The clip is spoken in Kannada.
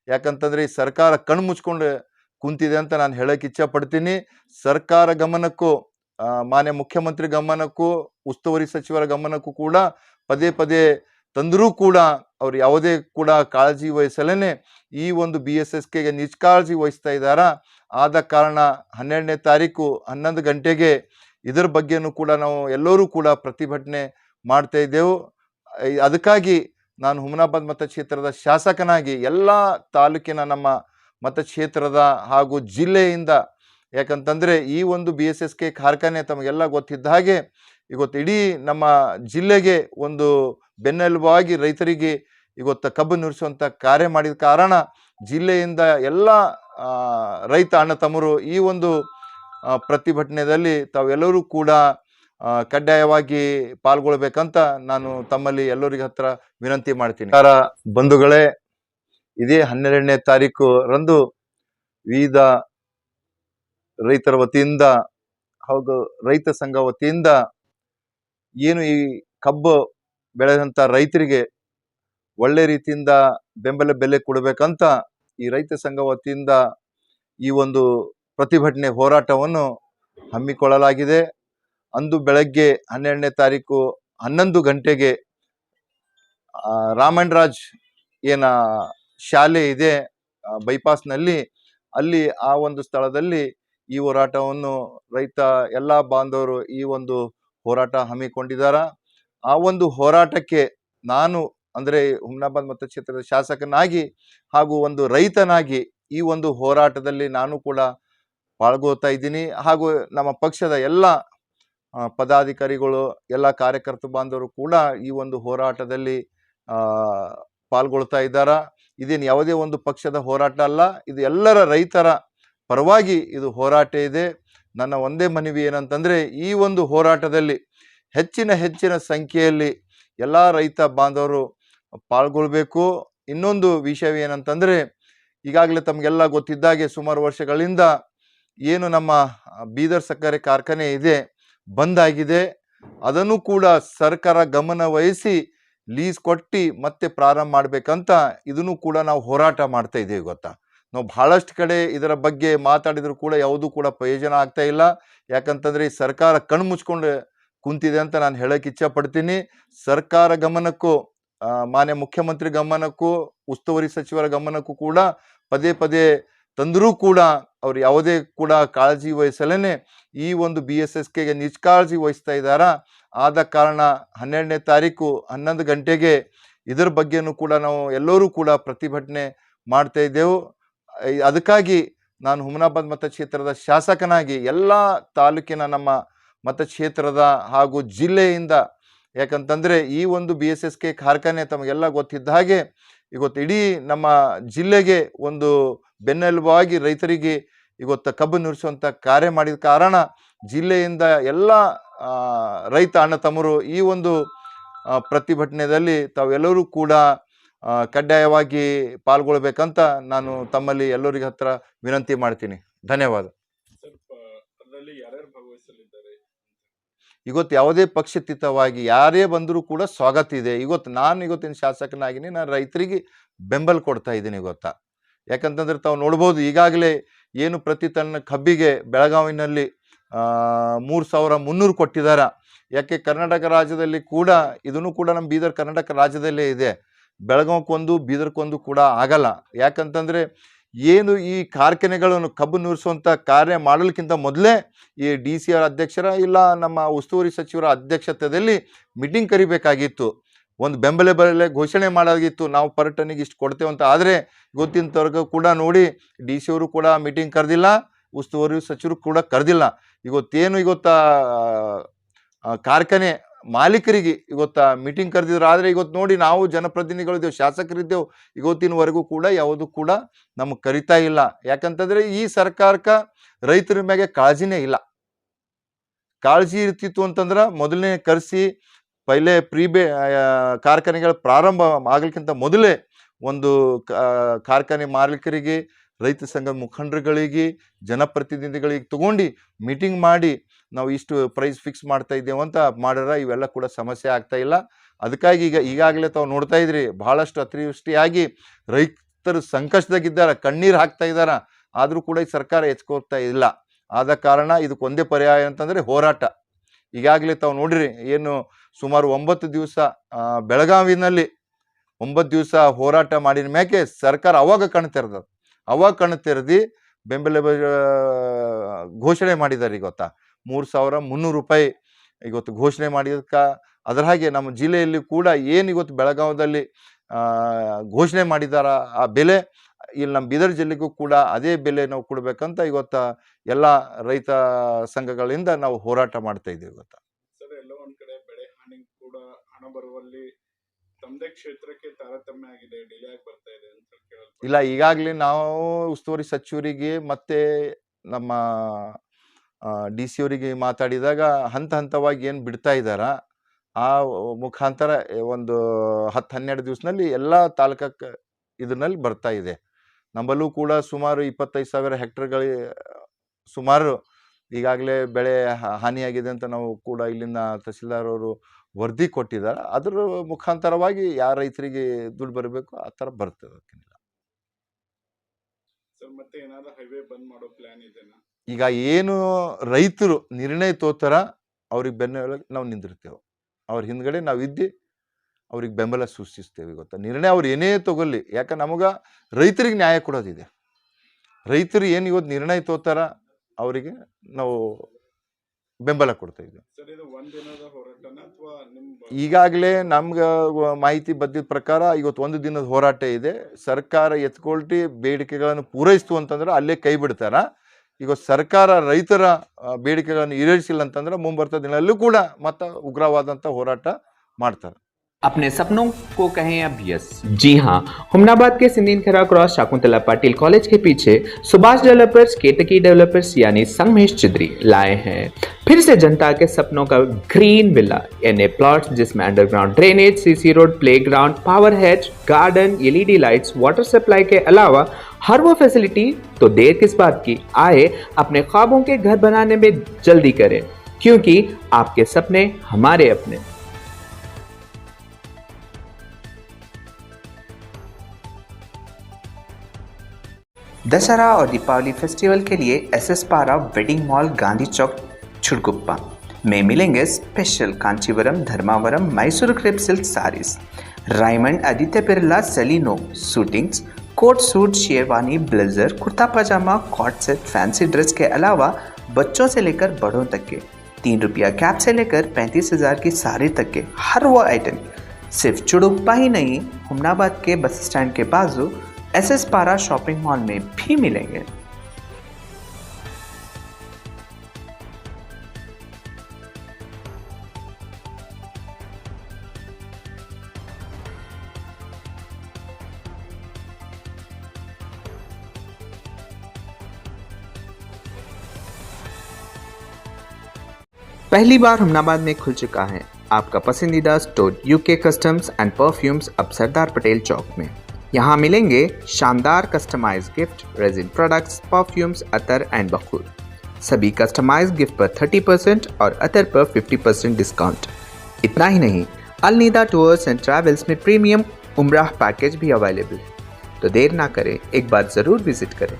ಯಾಕಂತಂದ್ರೆ ಈ ಸರ್ಕಾರ ಕಣ್ಣು ಮುಚ್ಕೊಂಡು ಕುಂತಿದೆ ಅಂತ ನಾನು ಹೇಳಕ್ ಇಚ್ಛೆ ಪಡ್ತೀನಿ. ಸರ್ಕಾರ ಗಮನಕ್ಕೂ ಮಾನ್ಯ ಮುಖ್ಯಮಂತ್ರಿ ಗಮನಕ್ಕೂ ಉಸ್ತುವಾರಿ ಸಚಿವರ ಗಮನಕ್ಕೂ ಕೂಡ ಪದೇ ಪದೇ ತಂದರೂ ಕೂಡ ಅವ್ರು ಯಾವುದೇ ಕೂಡ ಕಾಳಜಿ ವಹಿಸಲೇನೆ ಈ ಒಂದು BSSKಗೆ ನಿಷ್ಕಾಳಜಿ ವಹಿಸ್ತಾ ಇದ್ದಾರಾ. ಆದ ಕಾರಣ 12ನೇ ತಾರೀಕು 11 ಗಂಟೆಗೆ ಇದರ ಬಗ್ಗೆನೂ ಕೂಡ ನಾವು ಎಲ್ಲರೂ ಕೂಡ ಪ್ರತಿಭಟನೆ ಮಾಡ್ತಾ ಇದ್ದೆವು. ಅದಕ್ಕಾಗಿ ನಾನು ಹುಮನಾಬಾದ್ ಮತಕ್ಷೇತ್ರದ ಶಾಸಕನಾಗಿ ಎಲ್ಲ ತಾಲೂಕಿನ ನಮ್ಮ ಮತಕ್ಷೇತ್ರದ ಹಾಗೂ ಜಿಲ್ಲೆಯಿಂದ, ಯಾಕಂತಂದರೆ ಈ ಒಂದು BSSK ಕಾರ್ಖಾನೆ ತಮಗೆಲ್ಲ ಗೊತ್ತಿದ್ದ ಹಾಗೆ ಇವತ್ತು ಇಡೀ ನಮ್ಮ ಜಿಲ್ಲೆಗೆ ಒಂದು ಬೆನ್ನೆಲುಬಾಗಿ ರೈತರಿಗೆ ಇವತ್ತು ಕಬ್ಬು ನುರಿಸುವಂಥ ಕಾರ್ಯ ಮಾಡಿದ ಕಾರಣ ಜಿಲ್ಲೆಯಿಂದ ಎಲ್ಲ ರೈತ ಅಣ್ಣ ತಮ್ಮರು ಈ ಒಂದು ಪ್ರತಿಭಟನೆಯಲ್ಲಿ ತಾವೆಲ್ಲರೂ ಕೂಡ ಕಡ್ಡಾಯವಾಗಿ ಪಾಲ್ಗೊಳ್ಬೇಕಂತ ನಾನು ತಮ್ಮಲ್ಲಿ ಎಲ್ಲರಿಗೆ ಹತ್ರ ವಿನಂತಿ ಮಾಡ್ತೀನಿ. ಬಂಧುಗಳೇ, ಇದೇ 12ನೇ ತಾರೀಕು ರಂದು ವಿವಿಧ ರೈತರ ವತಿಯಿಂದ ಹಾಗೂ ರೈತ ಸಂಘ ವತಿಯಿಂದ ಏನು ಈ ಕಬ್ಬು ಬೆಳೆದಂಥ ರೈತರಿಗೆ ಒಳ್ಳೆ ರೀತಿಯಿಂದ ಬೆಂಬಲ ಬೆಲೆ ಕೊಡಬೇಕಂತ ಈ ರೈತ ಸಂಘ ವತಿಯಿಂದ ಈ ಒಂದು ಪ್ರತಿಭಟನೆ ಹೋರಾಟವನ್ನು ಹಮ್ಮಿಕೊಳ್ಳಲಾಗಿದೆ. ಅಂದು ಬೆಳಗ್ಗೆ 12ನೇ ತಾರೀಕು 11 ಗಂಟೆಗೆ ರಾಮನ್ ರಾಜ್ ಏನ ಶಾಲೆ ಇದೆ ಬೈಪಾಸ್ನಲ್ಲಿ, ಅಲ್ಲಿ ಆ ಒಂದು ಸ್ಥಳದಲ್ಲಿ ಈ ಹೋರಾಟವನ್ನು ರೈತ ಎಲ್ಲ ಬಾಂಧವರು ಈ ಒಂದು ಹೋರಾಟ ಹಮ್ಮಿಕೊಂಡಿದ್ದಾರೆ. ಆ ಒಂದು ಹೋರಾಟಕ್ಕೆ ನಾನು ಅಂದರೆ ಹುಮನಾಬಾದ್ ಮತಕ್ಷೇತ್ರದ ಶಾಸಕನಾಗಿ ಹಾಗೂ ಒಂದು ರೈತನಾಗಿ ಈ ಒಂದು ಹೋರಾಟದಲ್ಲಿ ನಾನು ಕೂಡ ಪಾಲ್ಗೊಳ್ತಾ ಇದ್ದೀನಿ. ಹಾಗೂ ನಮ್ಮ ಪಕ್ಷದ ಎಲ್ಲ ಪದಾಧಿಕಾರಿಗಳು, ಎಲ್ಲ ಕಾರ್ಯಕರ್ತ ಬಾಂಧವರು ಕೂಡ ಈ ಒಂದು ಹೋರಾಟದಲ್ಲಿ ಪಾಲ್ಗೊಳ್ತಾ ಇದ್ದಾರೆ. ಇದೇನು ಯಾವುದೇ ಒಂದು ಪಕ್ಷದ ಹೋರಾಟ ಅಲ್ಲ, ಇದು ಎಲ್ಲರ ರೈತರ ಪರವಾಗಿ ಇದು ಹೋರಾಟ ಇದೆ. ನನ್ನ ಒಂದೇ ಮನವಿ ಏನಂತಂದರೆ ಈ ಒಂದು ಹೋರಾಟದಲ್ಲಿ ಹೆಚ್ಚಿನ ಸಂಖ್ಯೆಯಲ್ಲಿ ಎಲ್ಲ ರೈತ ಬಾಂಧವರು ಪಾಲ್ಗೊಳ್ಬೇಕು. ಇನ್ನೊಂದು ವಿಷಯವೇನಂತಂದರೆ, ಈಗಾಗಲೇ ತಮಗೆಲ್ಲ ಗೊತ್ತಿದ್ದಾಗೆ ಸುಮಾರು ವರ್ಷಗಳಿಂದ ಏನು ನಮ್ಮ ಬೀದರ್ ಸಕ್ಕರೆ ಕಾರ್ಖಾನೆ ಇದೆ ಬಂದಾಗಿದೆ. ಅದನ್ನು ಕೂಡ ಸರ್ಕಾರ ಗಮನ ವಹಿಸಿ ಲೀಸ್ ಕೊಟ್ಟು ಮತ್ತೆ ಪ್ರಾರಂಭ ಮಾಡಬೇಕಂತ ಇದನ್ನು ಕೂಡ ನಾವು ಹೋರಾಟ ಮಾಡ್ತಾ ಇದ್ದೀವಿ. ಗೊತ್ತಾ, ನಾವು ಬಹಳಷ್ಟು ಕಡೆ ಇದರ ಬಗ್ಗೆ ಮಾತಾಡಿದ್ರು ಕೂಡ ಯಾವುದೂ ಕೂಡ ಪ್ರಯೋಜನ ಆಗ್ತಾ ಇಲ್ಲ. ಯಾಕಂತಂದರೆ ಈ ಸರ್ಕಾರ ಕಣ್ಣು ಮುಚ್ಕೊಂಡು ಕುಂತಿದೆ ಅಂತ ನಾನು ಹೇಳಕ್ಕೆ ಇಚ್ಛೆ ಪಡ್ತೀನಿ. ಸರ್ಕಾರ ಗಮನಕ್ಕೂ ಮಾನ್ಯ ಮುಖ್ಯಮಂತ್ರಿ ಗಮನಕ್ಕೂ ಉಸ್ತುವಾರಿ ಸಚಿವರ ಗಮನಕ್ಕೂ ಕೂಡ ಪದೇ ಪದೇ ತಂದರೂ ಕೂಡ ಅವ್ರು ಯಾವುದೇ ಕೂಡ ಕಾಳಜಿ ವಹಿಸಲೇನೆ ಈ ಒಂದು BSSKಗೆ ನಿಷ್ಕಾಳಜಿ ವಹಿಸ್ತಾ ಇದ್ದಾರಾ. ಆದ ಕಾರಣ 12ನೇ ತಾರೀಕು 11 ಗಂಟೆಗೆ ಇದರ ಬಗ್ಗೆನೂ ಕೂಡ ನಾವು ಎಲ್ಲರೂ ಕೂಡ ಪ್ರತಿಭಟನೆ ಮಾಡ್ತಾ ಇದ್ದೆವು. ಅದಕ್ಕಾಗಿ ನಾನು ಹುಮನಾಬಾದ್ ಮತಕ್ಷೇತ್ರದ ಶಾಸಕನಾಗಿ ಎಲ್ಲ ತಾಲೂಕಿನ ನಮ್ಮ ಮತಕ್ಷೇತ್ರದ ಹಾಗೂ ಜಿಲ್ಲೆಯಿಂದ, ಯಾಕಂತಂದರೆ ಈ ಒಂದು BSSK ಕಾರ್ಖಾನೆ ತಮಗೆಲ್ಲ ಗೊತ್ತಿದ್ದ ಹಾಗೆ ಇವತ್ತು ಇಡೀ ನಮ್ಮ ಜಿಲ್ಲೆಗೆ ಒಂದು ಬೆನ್ನೆಲುಬಾಗಿ ರೈತರಿಗೆ ಇವತ್ತು ಕಬ್ಬು ನುರಿಸುವಂಥ ಕಾರ್ಯ ಮಾಡಿದ ಕಾರಣ ಜಿಲ್ಲೆಯಿಂದ ಎಲ್ಲ ರೈತ ಅಣ್ಣ ತಮ್ಮರು ಈ ಒಂದು ಪ್ರತಿಭಟನೆಯಲ್ಲಿ ತಾವೆಲ್ಲರೂ ಕೂಡ ಕಡ್ಡಾಯವಾಗಿ ಪಾಲ್ಗೊಳ್ಬೇಕಂತ ನಾನು ತಮ್ಮಲ್ಲಿ ಎಲ್ಲರಿಗೆ ಹತ್ರ ವಿನಂತಿ ಮಾಡ್ತೀನಿ. ಧನ್ಯವಾದ. ಇವತ್ತು ಯಾವುದೇ ಪಕ್ಷಾತೀತವಾಗಿ ಯಾರೇ ಬಂದರೂ ಕೂಡ ಸ್ವಾಗತ ಇದೆ. ಇವತ್ತಿನ ಶಾಸಕನಾಗಿನಿ ನಾನು ರೈತರಿಗೆ ಬೆಂಬಲ ಕೊಡ್ತಾ ಇದ್ದೀನಿ. ಗೊತ್ತಾ, ಯಾಕಂತಂದ್ರೆ ತಾವು ನೋಡ್ಬೋದು ಈಗಾಗಲೇ ಏನು ಪ್ರತಿ ಟನ್ ಕಬ್ಬಿಗೆ ಬೆಳಗಾವಿನಲ್ಲಿ 3,300 ಕೊಟ್ಟಿದ್ದಾರೆ. ಯಾಕೆ ಕರ್ನಾಟಕ ರಾಜ್ಯದಲ್ಲಿ ಕೂಡ ಇದನ್ನು ಕೂಡ ನಮ್ಮ ಬೀದರ್ ಕರ್ನಾಟಕ ರಾಜ್ಯದಲ್ಲೇ ಇದೆ. ಬೆಳಗಾವಕ್ಕೊಂದು ಬೀದರ್ಕೊಂದು ಕೂಡ ಆಗಲ್ಲ. ಯಾಕಂತಂದರೆ ಏನು ಈ ಕಾರ್ಖಾನೆಗಳನ್ನು ಕಬ್ಬು ನುರಿಸುವಂಥ ಕಾರ್ಯ ಮಾಡಲಿಕ್ಕಿಂತ ಮೊದಲೇ ಈ DCR ಅಧ್ಯಕ್ಷರ ಇಲ್ಲ ನಮ್ಮ ಉಸ್ತುವಾರಿ ಸಚಿವರ ಅಧ್ಯಕ್ಷತೆಯಲ್ಲಿ ಮೀಟಿಂಗ್ ಕರಿಬೇಕಾಗಿತ್ತು. ಒಂದು ಬೆಂಬಲ ಬೆಲೆ ಘೋಷಣೆ ಮಾಡೋದಿತ್ತು, ನಾವು ಪರ್ ಟನ್ನಿಗೆ ಇಷ್ಟು ಕೊಡ್ತೇವೆ ಅಂತ. ಆದರೆ ಇವತ್ತಿನವರೆಗೂ ಕೂಡ ನೋಡಿ DC ಅವರು ಕೂಡ ಮೀಟಿಂಗ್ ಕರೆದಿಲ್ಲ, ಉಸ್ತುವಾರಿ ಸಚಿವರು ಕೂಡ ಕರೆದಿಲ್ಲ. ಇವತ್ತು ಕಾರ್ಖಾನೆ ಮಾಲೀಕರಿಗೆ ಮೀಟಿಂಗ್ ಕರೆದಿದ್ರು. ಆದರೆ ಇವತ್ತು ನೋಡಿ ನಾವು ಜನಪ್ರತಿನಿಧಿಗಳಿದ್ದೇವೆ, ಶಾಸಕರಿದ್ದೇವೆ, ಇವತ್ತಿನವರೆಗೂ ಕೂಡ ಯಾವುದು ಕೂಡ ನಮಗೆ ಕರಿತಾ ಇಲ್ಲ. ಯಾಕಂತಂದರೆ ಈ ಸರ್ಕಾರಕ್ಕೆ ರೈತರ ಮೇಲೆ ಕಾಳಜಿನೇ ಇಲ್ಲ. ಕಾಳಜಿ ಇರ್ತಿತ್ತು ಅಂತಂದ್ರೆ ಮೊದಲನೇ ಕರೆಸಿ ಪೈಲೆ ಕಾರ್ಖಾನೆಗಳ ಪ್ರಾರಂಭ ಆಗಲಿಕ್ಕಿಂತ ಮೊದಲೇ ಒಂದು ಕಾರ್ಖಾನೆ ಮಾಲೀಕರಿಗೆ, ರೈತ ಸಂಘ ಮುಖಂಡರುಗಳಿಗೆ, ಜನಪ್ರತಿನಿಧಿಗಳಿಗೆ ತಗೊಂಡು ಮೀಟಿಂಗ್ ಮಾಡಿ ನಾವು ಇಷ್ಟು ಪ್ರೈಸ್ ಫಿಕ್ಸ್ ಮಾಡ್ತಾ ಇದ್ದೇವೆ ಅಂತ ಮಾಡ್ಯಾರ. ಇವೆಲ್ಲ ಕೂಡ ಸಮಸ್ಯೆ ಆಗ್ತಾ ಇಲ್ಲ. ಅದಕ್ಕಾಗಿ ಈಗಾಗಲೇ ತಾವು ನೋಡ್ತಾ ಇದ್ರಿ, ಬಹಳಷ್ಟು ಅತಿವೃಷ್ಟಿಯಾಗಿ ಭಕ್ತರು ಸಂಕಷ್ಟದಾಗಿದ್ದಾರ, ಕಣ್ಣೀರು ಹಾಕ್ತಾ ಇದ್ದಾರ, ಆದರೂ ಕೂಡ ಈ ಸರ್ಕಾರ ಎಚ್ಕೋತಾ ಇಲ್ಲ. ಆದ ಕಾರಣ ಇದಕ್ಕೆ ಒಂದೇ ಪರ್ಯಾಯ ಅಂತಂದರೆ ಹೋರಾಟ. ಈಗಾಗಲೇ ತಾವು ನೋಡ್ರಿ, ಏನು ಸುಮಾರು 9 ದಿವಸ ಬೆಳಗಾವಿನಲ್ಲಿ 9 ದಿವಸ ಹೋರಾಟ ಮಾಡಿದ ಮ್ಯಾಕೆ ಸರ್ಕಾರ ಅವಾಗ ಕಣ್ಣು ತೆರೆದು ಬೆಂಬಲ ಘೋಷಣೆ ಮಾಡಿದ್ದಾರೆ. ಗೊತ್ತಾ, 3,300 ರೂಪಾಯಿ ಇವತ್ತು ಘೋಷಣೆ ಮಾಡಿದಕ್ಕೆ. ಅದರ ಹಾಗೆ ನಮ್ಮ ಜಿಲ್ಲೆಯಲ್ಲಿ ಕೂಡ ಏನು ಇವತ್ತು ಬೆಳಗಾವದಲ್ಲಿ ಘೋಷಣೆ ಮಾಡಿದಾರ ಆ ಬೆಲೆ ಇಲ್ಲಿ ನಮ್ಮ ಬೀದರ್ ಜಿಲ್ಲೆಗೂ ಕೂಡ ಅದೇ ಬೆಲೆ ನಾವು ಕೊಡ್ಬೇಕಂತ ಇವತ್ತು ಎಲ್ಲ ರೈತ ಸಂಘಗಳಿಂದ ನಾವು ಹೋರಾಟ ಮಾಡ್ತಾ ಇದ್ದೀವಿ. ಗೊತ್ತಾ ಸರ್, ಎಲ್ಲ ಒಂದ್ ಕಡೆ ಬೆಳೆ ಹಾನಿ ಕೂಡ ಹಣ ಬರುವಲ್ಲಿ ತಮ್ಮದೇ ಕ್ಷೇತ್ರಕ್ಕೆ ತಾರತಮ್ಯ ಆಗಿದೆ, ಡಿಲೇ ಆಗಿ ಬರ್ತಾ ಇದೆ ಅಂತ ಕೇಳಲ್ಪಟ್ಟಿದೆ. ಇಲ್ಲ, ಈಗಾಗಲೇ ನಾವು ಉಸ್ತುವಾರಿ ಸಚಿವರಿಗೆ ಮತ್ತೆ ನಮ್ಮ DC ಅವರಿಗೆ ಮಾತಾಡಿದಾಗ ಹಂತವಾಗಿ ಏನು ಬಿಡ್ತಾ ಇದ್ದಾರ ಆ ಮುಖಾಂತರ ಒಂದು 10-12 ದಿವಸದಲ್ಲಿ ಎಲ್ಲ ತಾಲೂಕಕ್ಕೆ ಇದರಲ್ಲಿ ಬರ್ತಾ ಇದೆ. ನಮ್ಮಲ್ಲೂ ಕೂಡ ಸುಮಾರು 25,000 ಹೆಕ್ಟರ್ಗಳು ಸುಮಾರು ಈಗಾಗಲೇ ಬೆಳೆ ಹಾನಿಯಾಗಿದೆ ಅಂತ ನಾವು ಕೂಡ ಇಲ್ಲಿನ ತಹಸೀಲ್ದಾರ್ ಅವರು ವರದಿ ಕೊಟ್ಟಿದ್ದಾರೆ. ಅದರ ಮುಖಾಂತರವಾಗಿ ಯಾರ ರೈತರಿಗೆ ದುಡ್ಡು ಬರಬೇಕು ಆ ಥರ ಬರ್ತದೆ. ಸರ್, ಮತ್ತೆ ಏನಾದರೂ ಹೈವೇ ಬಂದ್ ಮಾಡೋ ಪ್ಲಾನ್ ಇದೆನಾ? ಈಗ ಏನು ರೈತರು ನಿರ್ಣಯ ತೋತಾರ ಅವ್ರಿಗೆ ಬೆನ್ನ ನಾವು ನಿಂದಿರ್ತೇವೆ, ಅವ್ರ ಹಿಂದ್ಗಡೆ ನಾವು ಇದ್ದು ಅವ್ರಿಗೆ ಬೆಂಬಲ ಸೂಚಿಸ್ತೇವೆ. ಗೊತ್ತಾ, ನಿರ್ಣಯ ಅವ್ರು ಏನೇ ತಗೊಳ್ಳಿ, ಯಾಕೆ ನಮಗೆ ರೈತರಿಗೆ ನ್ಯಾಯ ಕೊಡೋದಿದೆ. ರೈತರು ಏನು ಇವತ್ತು ನಿರ್ಣಯ ತೋತಾರ ಅವರಿಗೆ ನಾವು ಬೆಂಬಲ ಕೊಡ್ತಾ ಇದ್ದೇವೆ. ಈಗಾಗಲೇ ನಮ್ಗೆ ಮಾಹಿತಿ ಬಂದಿದ್ದ ಪ್ರಕಾರ ಇವತ್ತು 1 ದಿನದ ಹೋರಾಟ ಇದೆ. ಸರ್ಕಾರ ಎತ್ಕೊಳ್ಟಿ ಬೇಡಿಕೆಗಳನ್ನು ಪೂರೈಸ್ತು ಅಂತಂದ್ರೆ ಅಲ್ಲೇ ಕೈ ಬಿಡ್ತಾರ. ಈಗ ಸರ್ಕಾರ ರೈತರ ಬೇಡಿಕೆಗಳನ್ನು ಈಡೇರಿಸಿಲ್ಲ ಅಂತಂದ್ರೆ ಮುಂಬರ್ತ ದಿನದಲ್ಲೂ ಕೂಡ ಮತ್ತೆ ಉಗ್ರವಾದಂಥ ಹೋರಾಟ ಮಾಡ್ತಾರೆ. अपने सपनों को कहें अब यस। जी हाँ, हुमनाबाद के सिंदीन खरा क्रॉस शाकुंतला पाटिल कॉलेज के पीछे सुभाष डेवलपर्स केतकी डेवलपर्स यानी संगमेश चिद्री लाए हैं फिर से जनता के सपनों का ग्रीन विला यानी प्लॉट्स जिसमें underground drainage, CC road, playground, power head, garden, LED lights, water supply के अलावा हर वो फैसिलिटी। तो देर किस बात की, आए अपने ख्वाबों के घर बनाने में जल्दी करें, क्योंकि आपके सपने हमारे अपने। दशहरा और दीपावली फेस्टिवल के लिए SS Para wedding mall Gandhi Chowk Chhudguppa में मिलेंगे special Kanchivaram, Dharmavaram, Mysore crepe silk saris, Raymond, Aditya Birla, सेलिनो suitings, coat suit, sherwani, blazer, kurta pajama, cot set, fancy dress के अलावा बच्चों से लेकर बड़ों तक के 3 रुपया कैप से लेकर 35,000 की साड़ी तक के हर वो आइटम सिर्फ चुड़ुप्पा ही नहीं, हुमनाबाद के बस स्टैंड के बाजू SS पारा शॉपिंग मॉल में भी मिलेंगे। पहली बार हुमनाबाद में खुल चुका है आपका पसंदीदा store UK customs and perfumes अब सरदार पटेल चौक में। यहाँ मिलेंगे शानदार customised gift, resin products, perfumes, attar and बखूर। सभी कस्टमाइज्ड गिफ्ट पर 30% और अतर पर 50% डिस्काउंट। इतना ही नहीं, अलनीदा टूर्स एंड ट्रैवल्स में प्रीमियम उम्राह पैकेज भी अवेलेबल है। तो देर ना करें, एक बार ज़रूर विजिट करें।